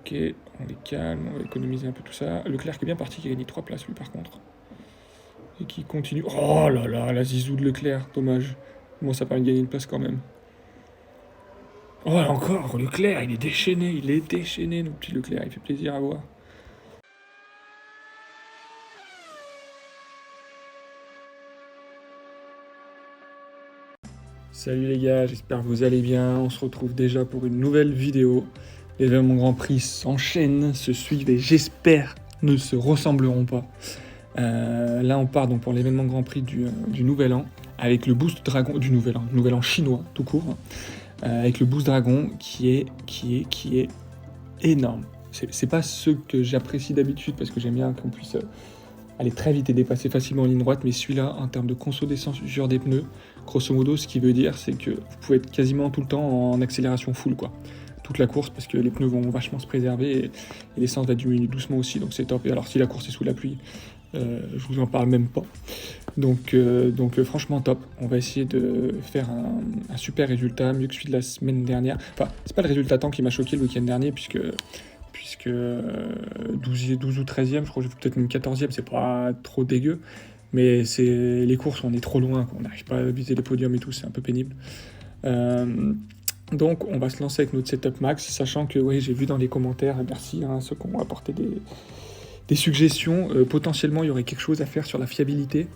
Ok, on est calme, on va économiser un peu tout ça. Leclerc qui est bien parti, qui a gagné 3 places lui par contre. Et qui continue. Oh là là, la zizou de Leclerc, dommage. Bon, ça permet de gagner une place quand même. Oh, encore, Leclerc, il est déchaîné, notre petit Leclerc, il fait plaisir à voir. Salut les gars, j'espère que vous allez bien. On se retrouve déjà pour une nouvelle vidéo. Les événements Grand Prix s'enchaînent, se suivent et j'espère ne se ressembleront pas. Là, on part donc pour l'événement Grand Prix du Nouvel An avec le Boost Dragon du Nouvel An chinois tout court, avec le Boost Dragon qui est énorme. C'est pas ce que j'apprécie d'habitude parce que j'aime bien qu'on puisse aller très vite et dépasser facilement en ligne droite, mais celui-là, en termes de conso d'essence, usure des pneus, grosso modo, ce qui veut dire, c'est que vous pouvez être quasiment tout le temps en accélération full, quoi. Toute la course, parce que les pneus vont vachement se préserver et l'essence va diminuer doucement aussi, donc c'est top. Et alors, si la course est sous la pluie, je vous en parle même pas. Donc franchement top. On va essayer de faire un super résultat, mieux que celui de la semaine dernière. Enfin, c'est pas le résultat tant qui m'a choqué le week-end dernier, puisque 12 ou 13e, je crois que j'ai peut-être même 14e, c'est pas trop dégueu. Mais c'est les courses, on est trop loin, on n'arrive pas à viser les podiums et tout, c'est un peu pénible. Donc on va se lancer avec notre setup max, sachant que ouais, j'ai vu dans les commentaires, merci ceux qui ont apporté des suggestions, potentiellement il y aurait quelque chose à faire sur la fiabilité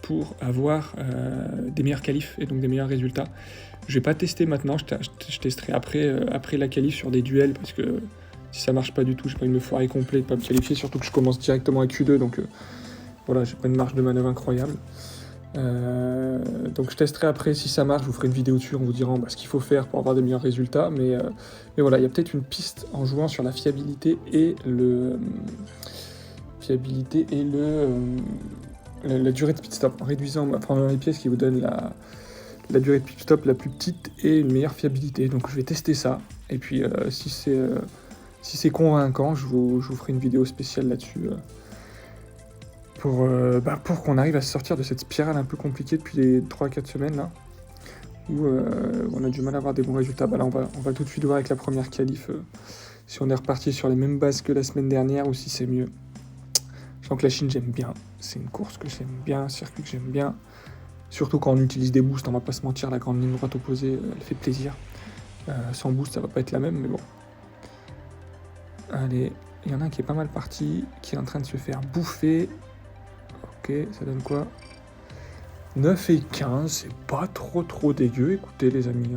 pour avoir des meilleurs qualifs et donc des meilleurs résultats. Je vais pas tester maintenant, je testerai après la qualif sur des duels parce que si ça marche pas du tout, j'ai pas envie de me foirer complet, de pas me qualifier, surtout que je commence directement à Q2, donc voilà, j'ai pas une marge de manœuvre incroyable. Donc je testerai après si ça marche, je vous ferai une vidéo dessus en vous dirant ce qu'il faut faire pour avoir des meilleurs résultats, mais voilà, il y a peut-être une piste en jouant sur la fiabilité et la durée de pit stop, en réduisant, en prenant les pièces qui vous donnent la durée de pit stop la plus petite et une meilleure fiabilité. Donc je vais tester ça, et puis si c'est convaincant, je vous ferai une vidéo spéciale là-dessus pour qu'on arrive à se sortir de cette spirale un peu compliquée depuis les 3-4 semaines là, où on a du mal à avoir des bons résultats. Là, on va tout de suite voir avec la première qualif si on est reparti sur les mêmes bases que la semaine dernière ou si c'est mieux. Je sens que la Chine, j'aime bien. C'est une course que j'aime bien, un circuit que j'aime bien. Surtout quand on utilise des boosts, on va pas se mentir, la grande ligne droite opposée, elle fait plaisir. Sans boost, ça va pas être la même, mais bon. Allez, il y en a un qui est pas mal parti, qui est en train de se faire bouffer. Ok, ça donne quoi ? 9 et 15, c'est pas trop dégueu, écoutez les amis.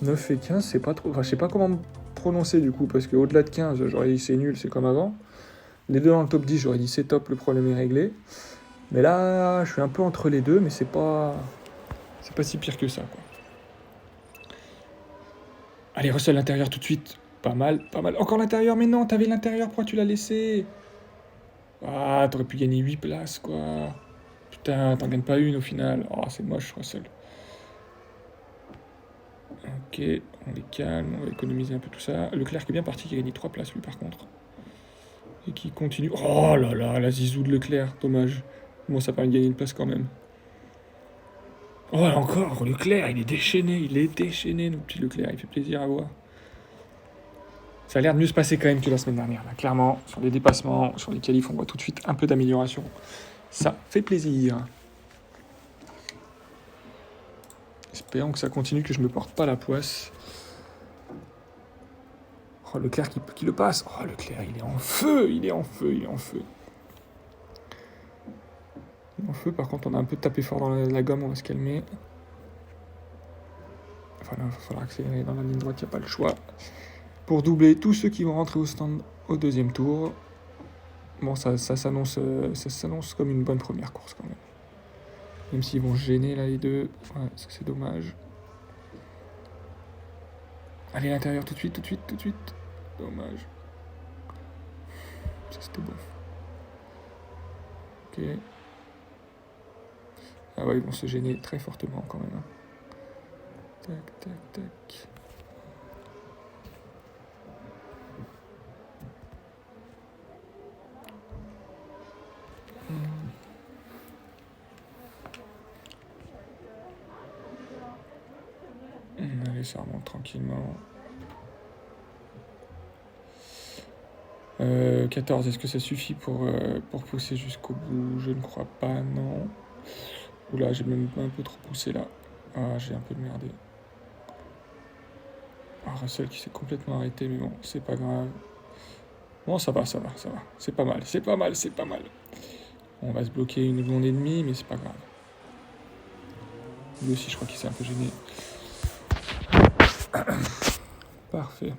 9 et 15, c'est pas trop... Enfin, je sais pas comment me prononcer du coup, parce qu'au-delà de 15, j'aurais dit c'est nul, c'est comme avant. Les deux dans le top 10, j'aurais dit c'est top, le problème est réglé. Mais là, je suis un peu entre les deux, mais c'est pas si pire que ça, quoi. Allez, Russell, l'intérieur tout de suite. Pas mal. Encore l'intérieur, mais non, t'avais l'intérieur, pourquoi tu l'as laissé ? Ah, t'aurais pu gagner 8 places, quoi. Putain, t'en gagnes pas une au final. Oh, c'est moche, Russell. Ok, on est calme, on va économiser un peu tout ça. Leclerc qui est bien parti, qui a gagné 3 places, lui, par contre. Et qui continue. Oh là là, la zizou de Leclerc, dommage. Bon, ça permet de gagner une place quand même. Oh, encore, Leclerc, il est déchaîné, notre petit Leclerc, il fait plaisir à voir. Ça a l'air de mieux se passer quand même que la semaine dernière. Là. Clairement, sur les dépassements, sur les qualifs, on voit tout de suite un peu d'amélioration. Ça fait plaisir. Espérons que ça continue, que je me porte pas la poisse. Oh, Leclerc qui le passe. Oh, Leclerc, il est en feu. Par contre, on a un peu tapé fort dans la gomme, on va se calmer. Enfin, là, il va falloir accélérer dans la ligne droite, il n'y a pas le choix. Pour doubler tous ceux qui vont rentrer au stand au deuxième tour. Bon, ça s'annonce comme une bonne première course quand même. Même s'ils vont se gêner là les deux. Ouais, ça c'est dommage. Allez à l'intérieur tout de suite. Dommage. Ça c'était bon. Ok. Ah ouais, ils vont se gêner très fortement quand même. Tac. Allez, ça remonte tranquillement. 14, est-ce que ça suffit pour pousser jusqu'au bout? Je ne crois pas, non. Oula, j'ai même un peu trop poussé là. Ah, j'ai un peu merdé. Ah, Russell qui s'est complètement arrêté, mais bon, c'est pas grave. Bon, ça va. C'est pas mal. On va se bloquer une seconde et demie, mais c'est pas grave. Lui aussi, je crois qu'il s'est un peu gêné. Parfait.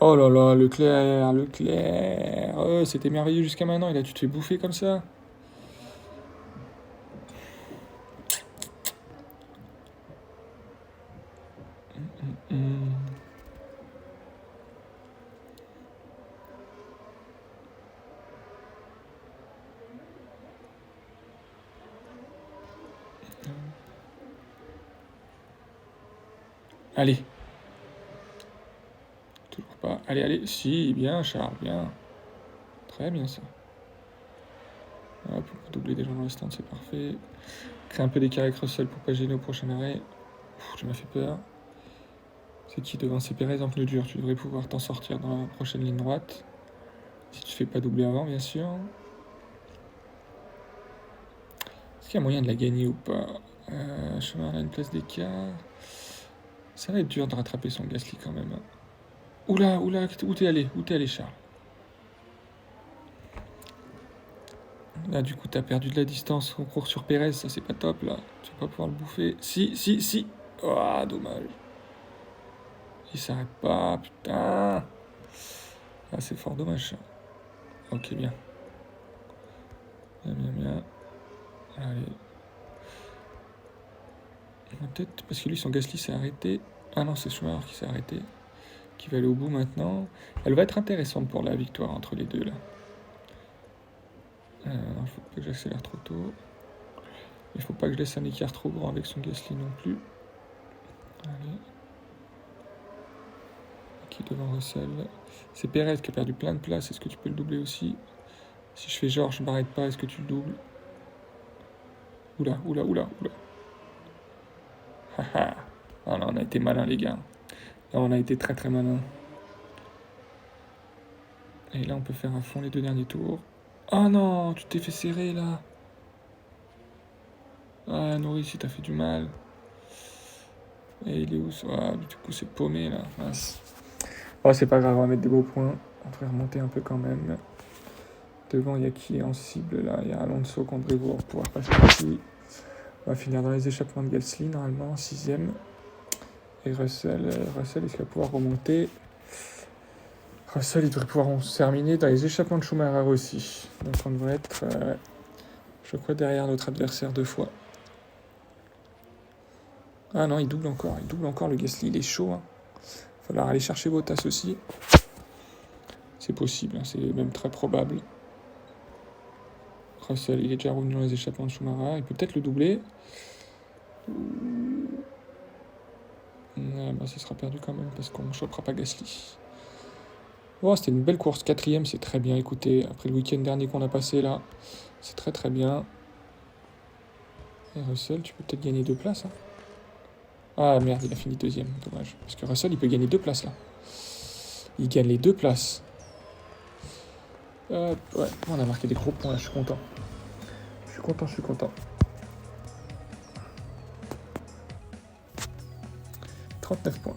Oh là là, Leclerc. Oh, c'était merveilleux jusqu'à maintenant. Et là, tu te fais bouffer comme ça. Allez. Toujours pas. Allez. Si, bien, Charles, bien. Très bien, ça. Hop, on peut doubler des gens dans les stands, c'est parfait. Créer un peu d'écart avec Russell pour pas gêner au prochain arrêt. Tu m'as fait peur. C'est qui devant? C'est Perez en pneu dur. Tu devrais pouvoir t'en sortir dans la prochaine ligne droite. Si tu fais pas doubler avant, bien sûr. Est-ce qu'il y a moyen de la gagner ou pas? Schumacher a une place d'écart. Ça va être dur de rattraper son Gasly quand même. Oula, où t'es allé, Charles? Là, du coup, t'as perdu de la distance. On court sur Perez, ça c'est pas top là. Tu vas pas pouvoir le bouffer. Si. Oh, dommage. Il s'arrête pas, putain. Ah, c'est fort dommage ça. Ok, bien. Bien. Allez. Peut-être parce que lui, son Gasly s'est arrêté. Ah non, c'est Schumacher qui s'est arrêté. Qui va aller au bout maintenant. Elle va être intéressante pour la victoire entre les deux là. Il faut pas que j'accélère trop tôt. Il faut pas que je laisse un écart trop grand avec son Gasly non plus. Allez. Qui devant Russell? C'est Perez qui a perdu plein de place. Est-ce que tu peux le doubler aussi? Si je fais genre, je m'arrête pas, est-ce que tu le doubles? Oula. Haha. Ah là, on a été malin les gars. Là, on a été très très malin. Et là, on peut faire à fond les deux derniers tours. Oh non, tu t'es fait serrer là. Ah, Norris, il t'a fait du mal. Et il est où? Ah, du coup, c'est paumé là. Mince. Oh, c'est pas grave, on va mettre des beaux points. On devrait remonter un peu quand même. Devant, il y a qui en cible là? Il y a Alonso qu'on devrait pouvoir passer ici. On va finir dans les échappements de Gasly normalement, 6ème. Et Russell, est-ce qu'il va pouvoir remonter? Russell, il devrait pouvoir se terminer dans les échappements de Schumacher aussi. Donc on devrait être, je crois, derrière notre adversaire 2 fois. Ah non, il double encore le Gasly, il est chaud. Hein. Il va falloir aller chercher Bottas aussi. C'est possible, hein, c'est même très probable. Russell, il est déjà revenu dans les échappements de Schumacher. Il peut peut-être le doubler. Bah, ça sera perdu quand même parce qu'on ne chopera pas Gasly. Oh, c'était une belle course. 4ème, c'est très bien. Écoutez, après le week-end dernier qu'on a passé là, c'est très très bien. Et Russell, tu peux peut-être gagner 2 places. Hein. Ah merde, il a fini 2ème. Dommage. Parce que Russell, il peut gagner 2 places là. Il gagne les 2 places. Ouais, on a marqué des gros points là, je suis content. Je suis content. 39 points.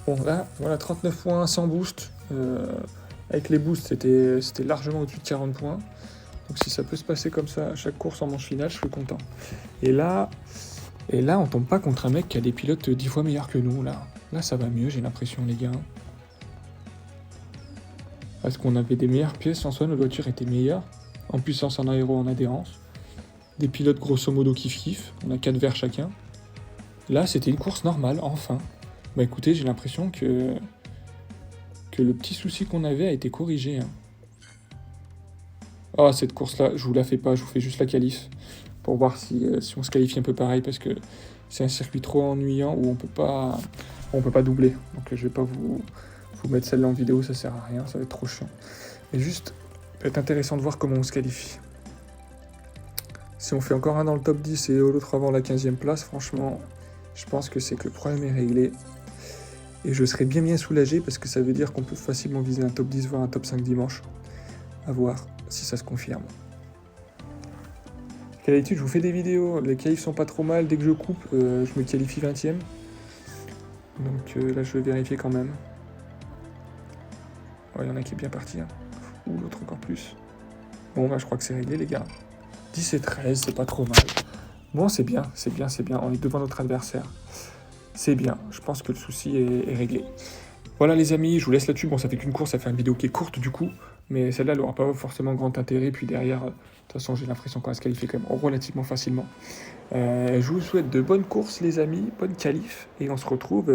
Bon là, voilà, 39 points sans boost. Avec les boosts, c'était largement au-dessus de 40 points. Donc si ça peut se passer comme ça à chaque course en manche finale, je suis content. Et là, on tombe pas contre un mec qui a des pilotes 10 fois meilleurs que nous. Là, ça va mieux, j'ai l'impression, les gars. Parce qu'on avait des meilleures pièces, en soi, nos voitures étaient meilleures. En puissance, en aéro, en adhérence. Des pilotes grosso modo kiff. On a 4 verres chacun. Là, c'était une course normale, enfin. Bah écoutez, j'ai l'impression que le petit souci qu'on avait a été corrigé. Hein. Ah, cette course-là, je vous la fais pas, je vous fais juste la qualif. Pour voir si on se qualifie un peu pareil, parce que c'est un circuit trop ennuyant où on peut pas doubler. Donc je vais pas vous mettre celle-là en vidéo, ça sert à rien, ça va être trop chiant. Mais juste, ça va être intéressant de voir comment on se qualifie. Si on fait encore un dans le top 10 et l'autre avant la 15e place, franchement, je pense que c'est que le problème est réglé. Et je serai bien soulagé parce que ça veut dire qu'on peut facilement viser un top 10, voire un top 5 dimanche. À voir si ça se confirme. À l'habitude, je vous fais des vidéos, les qualifs sont pas trop mal, dès que je coupe, je me qualifie 20ème. Donc là, je vais vérifier quand même. Oh, il y en a qui est bien parti, hein. Ou l'autre encore plus. Bon, bah, je crois que c'est réglé, les gars. 10 et 13, c'est pas trop mal. Bon, c'est bien. On est devant notre adversaire. C'est bien. Je pense que le souci est réglé. Voilà, les amis, je vous laisse là-dessus. Bon, ça fait qu'une course, ça fait une vidéo qui est courte, du coup. Mais celle-là, elle n'aura pas forcément grand intérêt. Puis derrière, de toute façon, j'ai l'impression qu'on va se qualifier quand même relativement facilement. Je vous souhaite de bonnes courses, les amis. Bonne qualif. Et on se retrouve...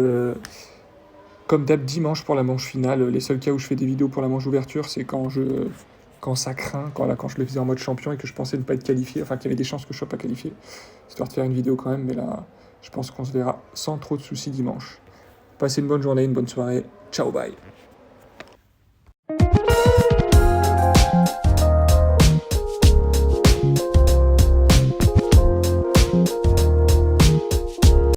comme d'hab dimanche pour la manche finale. Les seuls cas où je fais des vidéos pour la manche d'ouverture, c'est quand ça craint, quand je le faisais en mode champion et que je pensais ne pas être qualifié, enfin qu'il y avait des chances que je ne sois pas qualifié, histoire de faire une vidéo quand même, mais là, je pense qu'on se verra sans trop de soucis dimanche. Passez une bonne journée, une bonne soirée. Ciao, bye.